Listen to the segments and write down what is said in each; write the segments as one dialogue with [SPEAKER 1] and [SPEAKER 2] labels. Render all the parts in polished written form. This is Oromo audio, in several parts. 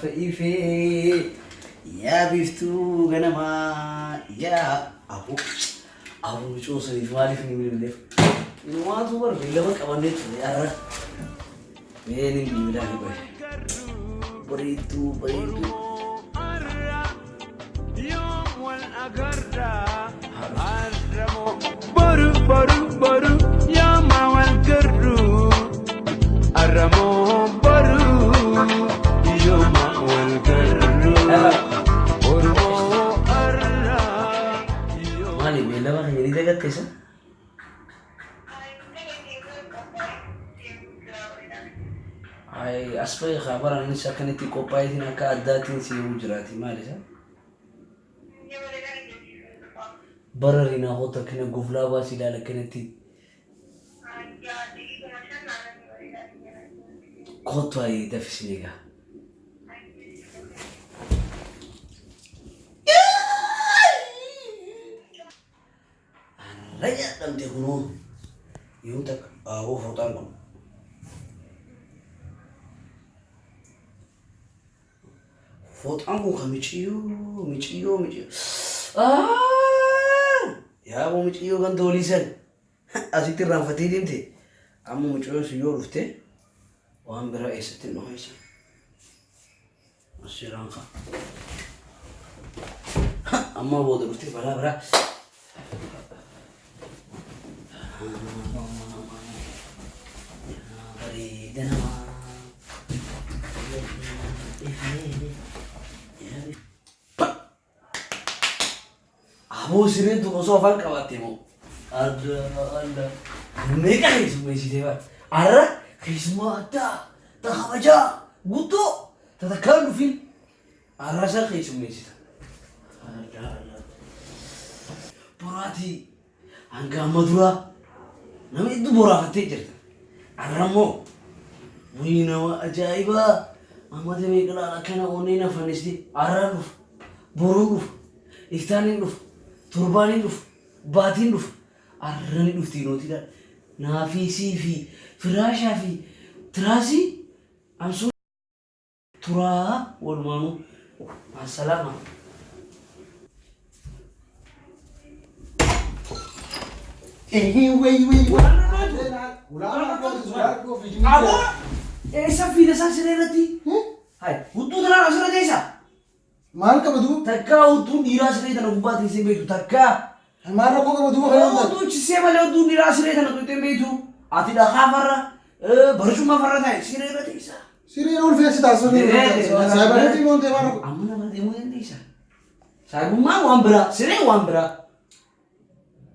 [SPEAKER 1] فإيفي يا بيفتو غنما يا أبو شو صديق مالي فيني من الليف ما تبر في لبك أبنيت يا رب مين اللي بيلاقي بريتو
[SPEAKER 2] يوم والأقرة عرمو برو يا ما والقرو عرمو برو يوم والقرو
[SPEAKER 1] مالي بيلاقي هني ده كيسة ay asfay khabaran ni sakaniti ko paitin aka addatin si hujrati malisa bararina hota kina guflaba silala kanati koto ay dafisniga raya dam te kuno yuntak awo hotan ko فوطعمو خميچيو يا ابو ميچيو كان دوليسن ازيت رانفتي ديمتي امو ميچيو سيو رفته وان برا ايستن نو هيسا الشيرانخا اما بود رفته برا بريدنا أبو سرين تو كسوفان كواتيمو الله ميكا خيسمو يسيتيبا أرى خيسمو أتا تخبجا غوتو تتكلم فين أرى سا خيسمو يسيتا الله براتي أنكا مدرا نمي إدو برا فتي جرتا أرمو وينوا أجايبا أما تبي كلا كنا أونينا فنستي أرانوف بروف إفتانينوف تربانينوف باتينوف أرانينوف تينوتي لا نافيسي في فراشة في تراسي أمسو ترا والمانو مع السلامة أبو إيسا في دسان سريرتي هاي ودو تنا نسرة جيسا
[SPEAKER 3] مالك بدو
[SPEAKER 1] تكا ودو نيراس ريتا نقبات يسي بيتو تكا
[SPEAKER 3] مالك بوك بدو خيال
[SPEAKER 1] ودو تشيسي مالي ودو نيراس ريتا نقبات بيتو آتي دخا فرة برشو ما فرة تاي سريرة جيسا
[SPEAKER 3] سيرين ول فيس تاسو سايبر تي مون تي مارو
[SPEAKER 1] أمنا ما ديمو ينديسا سايبو ما وامبرا سرين وامبرا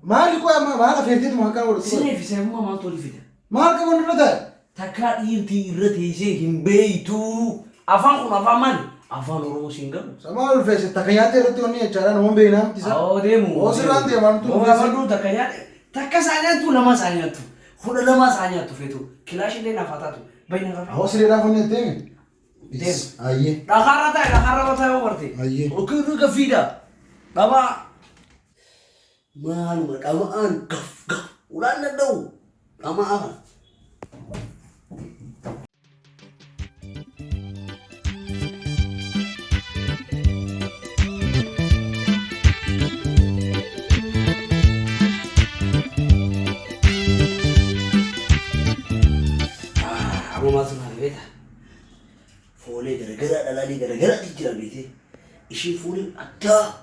[SPEAKER 3] مالك ما مالك فيرتي ما كان ورد
[SPEAKER 1] سرين في سايبو ما تولي فيدا
[SPEAKER 3] مالك بون ردا
[SPEAKER 1] تكا إيرتي إيرتي يسي همبيتو أفان كون أفان ماني أفان أورو سينغل
[SPEAKER 3] سمال فيس تكياتي رتوني چاران هم بينام تيسا
[SPEAKER 1] أو ديمو
[SPEAKER 3] وسران دي مان تو
[SPEAKER 1] وغابرو تكيات تكا سانياتو لما سانياتو خود لما سانياتو فيتو كلاش اللي نفاتاتو بين غابر
[SPEAKER 3] هو سريرا فوني تيم
[SPEAKER 1] ديم
[SPEAKER 3] ايه
[SPEAKER 1] دخارة تاي وبرتي
[SPEAKER 3] ايه
[SPEAKER 1] وكيرو كفيدا بابا مالو كامان كف ولا ندو كما أبو ما تنهار بيته فولي غرغرة دلالي غرغرة تجرا بيته إشي فولي أدا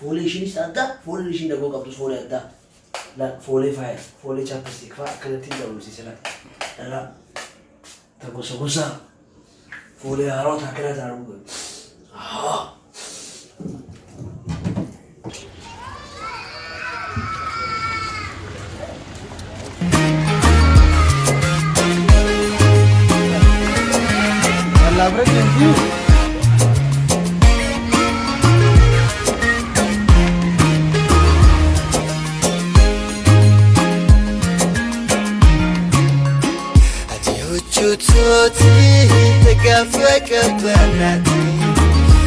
[SPEAKER 1] فولي إشي نيس أدا فولي إشي نقول قبضوس فولي أدا لا فولي فاير فولي چابستيك كانت تيجا ومسي سلا لا تقوسا قوسا فولي هاروت هكذا تعرفوا
[SPEAKER 3] الله بريك يو
[SPEAKER 4] توتي تكافك بناتي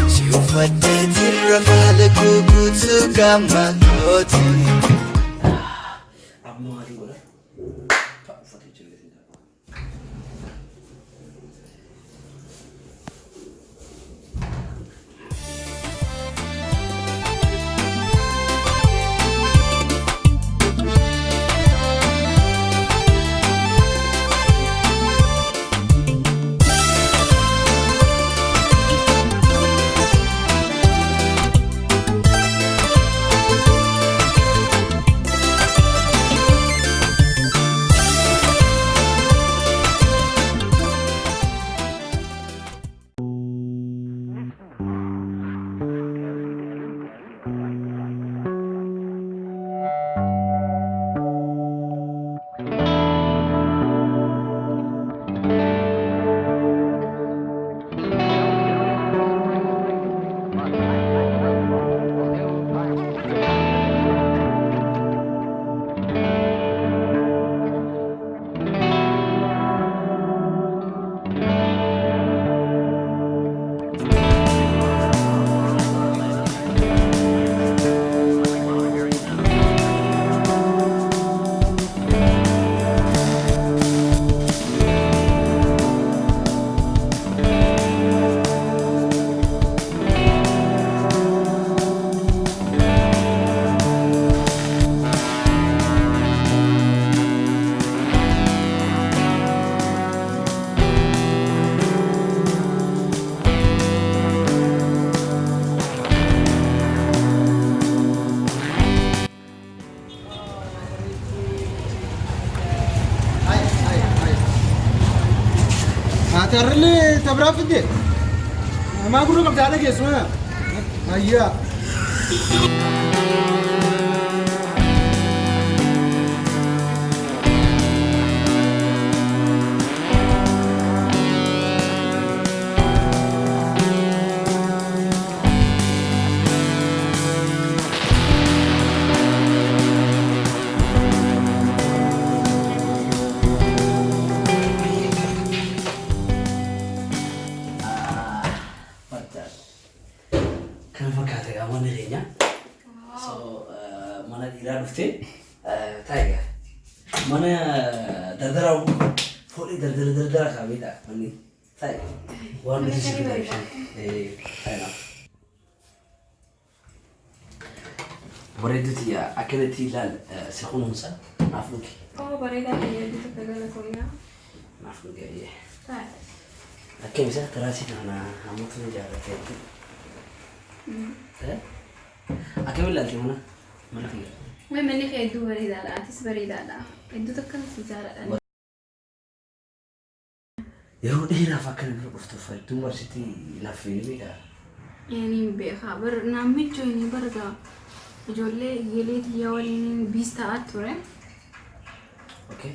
[SPEAKER 4] شوف وديت الرمال كوكوتو كما كوتي
[SPEAKER 1] أبو هذي ولا فتي جلدي
[SPEAKER 3] جرلي تبرا في الدين ما أقول لك عليك اسمها هيا
[SPEAKER 1] Kan fakkaate qaamonni keenya. So mana dhiiraa dhuftee taa'ee mana dardaraa foolii dardara kaa'amedha manni taa'e waan nuti si fayyadamu taa'e. Bareeduuti akkanatti ilaal si kunuunsa naaf dhugi.
[SPEAKER 5] Bareedaa fayyadu tokko gala koomina.
[SPEAKER 1] Naaf dhugi.
[SPEAKER 5] Taa'e.
[SPEAKER 1] Akkam isa taraasii kana namoota ni jaallatee. Akkam ilaalti mana kiyya.
[SPEAKER 5] Wai manni kee hedduu bareedaadha. Atis bareedaadha. Hedduu takka si jaaladha.
[SPEAKER 1] Yeroo dheeraaf akkana bira dhuftuuf hedduu barsiitti laaffee beekaa.
[SPEAKER 5] Ni beekaa. Naammichi ni barga ijoollee ijoolleetii yaa waliin biis ta'aa ture.
[SPEAKER 1] Okay.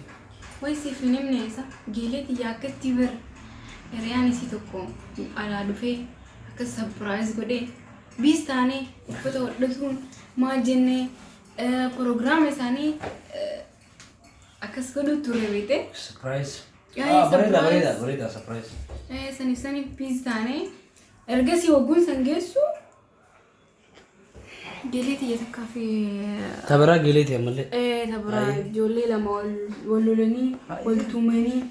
[SPEAKER 5] Wai siif hin himne isa ijoolleetii yaa akkatti bir hiriyaan isii tokko alaa dhufee akka surprise godhee biis taanee uffata hodhatuun maal jennee prograama isaanii akkas godhu ture beekte.
[SPEAKER 1] Surprise. Bareeda surprise.
[SPEAKER 5] Saniif biis taanee ergasii waggoon san geessu geeleetii takkaa fi
[SPEAKER 1] Tabaraa geeleetii ammallee.
[SPEAKER 5] tabaraa ijoollee lama wal lolanii wal tumanii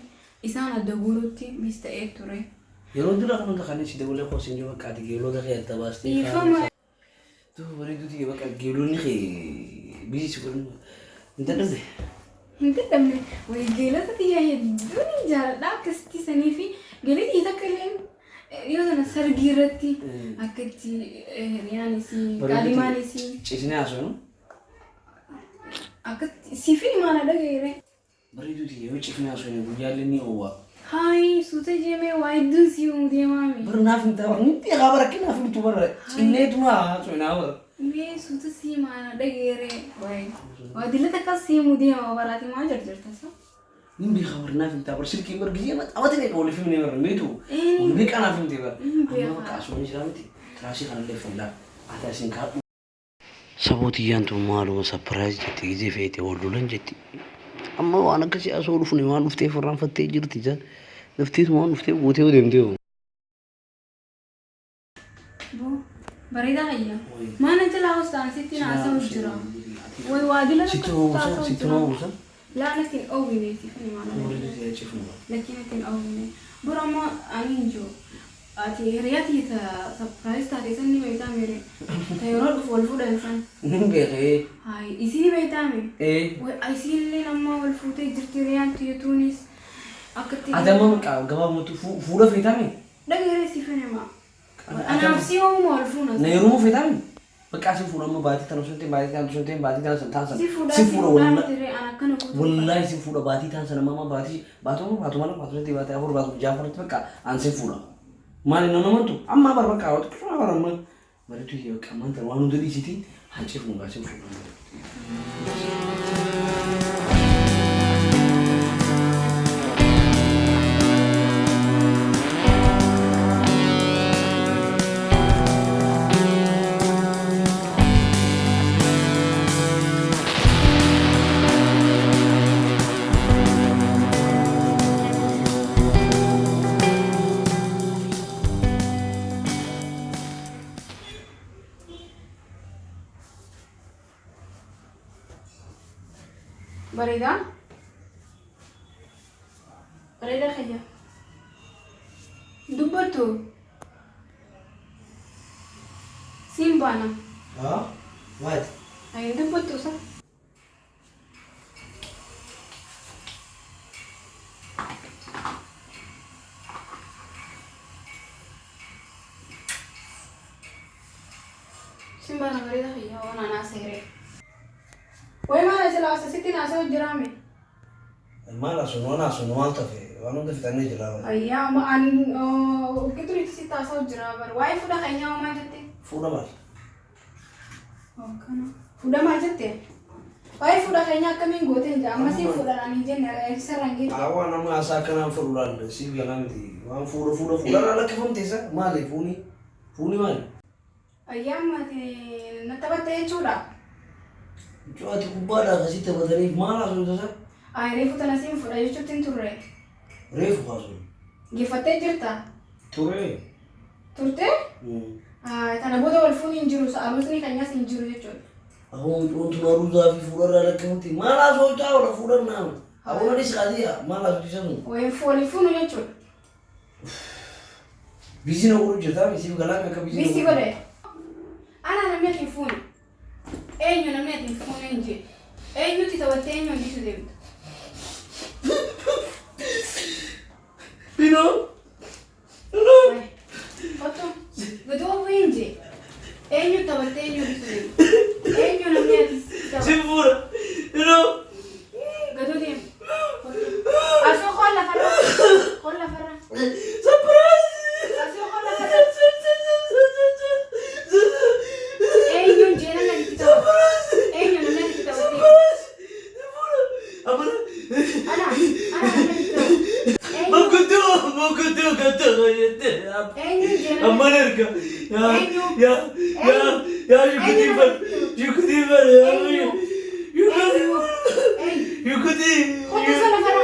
[SPEAKER 5] isaan adda guuruutti biis ta'ee ture.
[SPEAKER 1] Yeroo dura kan hundi kan si dabalee qoosiin jiru bakka ati geelota kee adda baastee.
[SPEAKER 5] Ifama.
[SPEAKER 1] Tu bareeduuti bakka geelonni kee biisi si godhan hin dadhabne.
[SPEAKER 5] Hin dadhabne wayii geelota xiyyaa hedduu ni jaaladha akkasitti sanii fi geeletii takka illee yoo sana sargii irratti akkatti hiriyaanis qaadimaanis
[SPEAKER 1] Ciisnee haasoo
[SPEAKER 5] akkatti siifin maana dhagayeere.
[SPEAKER 1] bareeduuti yoo ciifnee haasoo guyyaallee ni oowwaa.
[SPEAKER 5] Hai suuta jeemee waa hedduun si deemaami.
[SPEAKER 1] Bara naaf hin ta'a ni beekaa bara kinaaf hin tu bara cinneetuma haasoo naa bara.
[SPEAKER 5] Mee suuta si maana dhagayeere wayi waa dillata akkas si deema baraati maa jarjartasa.
[SPEAKER 1] Ni beekaa bara naaf hin ta'a bara silkiin bara giyyee amata beekaa waliif himnee bara meetu wal beekaa naaf hin ta'e bara. Amma bakka asoo ni jira miti tiraasii kanallee fallaa ati asiin kaadhu. Sabootiyyaan tun maaluma sapiraayiz jetti gizee feete wal lolan jetti. Amma waan akkasii asoo dhufne waan dhuftee farraanfattee jirti jaan laftiitu waan dhuftee gootee deemtee.
[SPEAKER 5] Bareedaa hayya. Mana jalaa hostaan sitti naasa'u jira. Wayi waa dila
[SPEAKER 1] Sitti naamusa.
[SPEAKER 5] Laanatiin oowwineeti fi maana. Lakkinatiin oowwine. Bura ammoo ani hin jiru. Ati hiriyaati surprise taate san ni beektaa mere. Ta yeroo dhufu wal fuudhan san.
[SPEAKER 1] Ni beekee.
[SPEAKER 5] Hai isii beektaa me. Wayi isiillee nama wal fuutee jirti hiriyaan tuyatuunis akkatti.
[SPEAKER 1] Ati amma gabaabumatti fuudha feetaa me.
[SPEAKER 5] Dhagairee si fenema. Anaaf si oomuu wal fuuna.
[SPEAKER 1] Na yeroo feetaa me. Bakka si fuudha amma baatii tan osoo ta'in baatii tan osoo ta'in baatii tan san taasisan. Si fuudha wallahi si fuudha baatii tan san amma baatii baatuma baatii afur baatu jaafarratti bakka an si fuudha. Maali namantu amma bakka waatu kusuma bara amma baritu hiyo kamanta waan hundi dhiisiti hanci fuudha si fuudha.
[SPEAKER 5] Bareedaa? Bareedaa kayya. Dubbattu. Siin baana.
[SPEAKER 1] What?
[SPEAKER 5] Ay dubbattu sa. Siin baana bareedaa kayya waan anaa seeree. Wai mana jala wasa sitti naasa'u jiraame.
[SPEAKER 1] Maal asuun maal tafe waan hunda fixannee jira.
[SPEAKER 5] Ayyaa an ukkituritti si taasoo jira bar waa'ee fuudha keenyaa maal jette?
[SPEAKER 1] Fuudha maal?
[SPEAKER 5] Fuudha maal jette? Waa'ee fuudha keenyaa akkamiin goote jira ammasii fuudhaan hin jenne sararaan geesse.
[SPEAKER 1] Awwa nama asaa akkanaan fuudhaan siif galaa miti waan fuudhaan lakkifamte isa maali fuuni maali?
[SPEAKER 5] Ayyaa ammati na taphatte jechuudha.
[SPEAKER 1] Cuwaati kubbaadhaa akkasii taphataniif maal asuun tasa?
[SPEAKER 5] Reefu tana siin fuudha jechuutti hin turre.
[SPEAKER 1] Reefu kaasuun.
[SPEAKER 5] Geeffattee jirta?
[SPEAKER 1] Turee.
[SPEAKER 5] Turte? Kana booda wal fuun hin jiru sa'aalusni keenyas hin jiru jechuudha.
[SPEAKER 1] Ahoon wantu maruuzaa fi fuudharraa lakkifamte maal asuun taa'udha fuudhan naama. Ahoon anis qaadiyaa maal asuun isanu.
[SPEAKER 5] Waliin fuunu jechuudha.
[SPEAKER 1] Biisii na godhu jirtaa siif galaa akka biisii.
[SPEAKER 5] Biisii godhe. Ana namni ati hin fuune. Eenyu namni ati hin fuune hin jee. Eenyutti taphattee eenyu hin dhiisu deemta.
[SPEAKER 1] Pino.
[SPEAKER 5] Otto, gadoo winje. Eenyu taphattee eenyu dhiisu deemta. Eenyu namni ati taphattee.
[SPEAKER 1] Simbura. Pino.
[SPEAKER 5] Gadoo deemu. Asoo kolla farra. Kolla farra.
[SPEAKER 1] Surprise.
[SPEAKER 5] Asoo kolla farra. Eenyu jeena na itti taphattee. Eenyu namni ati taphattee.
[SPEAKER 1] Amana.
[SPEAKER 5] Ana namni ati taphattee.
[SPEAKER 1] Mokutu kata yete.
[SPEAKER 5] Eenyu jeena.
[SPEAKER 1] Amana erga. Ya yukuti bar. Yukuti.
[SPEAKER 5] Kotu sana farra.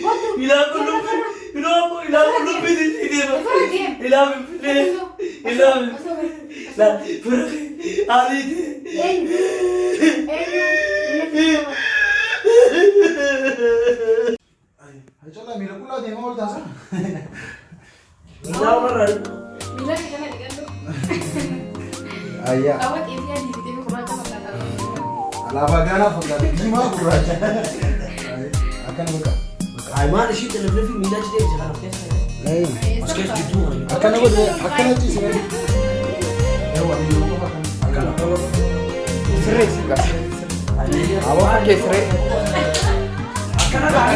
[SPEAKER 5] Kotu.
[SPEAKER 1] Ila bidi idema. Ila. La pura ali.
[SPEAKER 5] Eenyu.
[SPEAKER 3] Ayolah mila kula dia mau tasa.
[SPEAKER 1] Ila orang.
[SPEAKER 5] Mila kita nak digantung.
[SPEAKER 3] Ayah.
[SPEAKER 5] Awak ini yang di TV kurang sama kata.
[SPEAKER 3] Alaba gana fuga. Gimana kurang? Akan buka.
[SPEAKER 1] Ay mana sih telefon Mila jadi jalan apa sih? Masker gitu.
[SPEAKER 3] Akan apa dia? Akan aja sih. Akan apa? Seret sih kan. Awak pakai seret. Akan apa?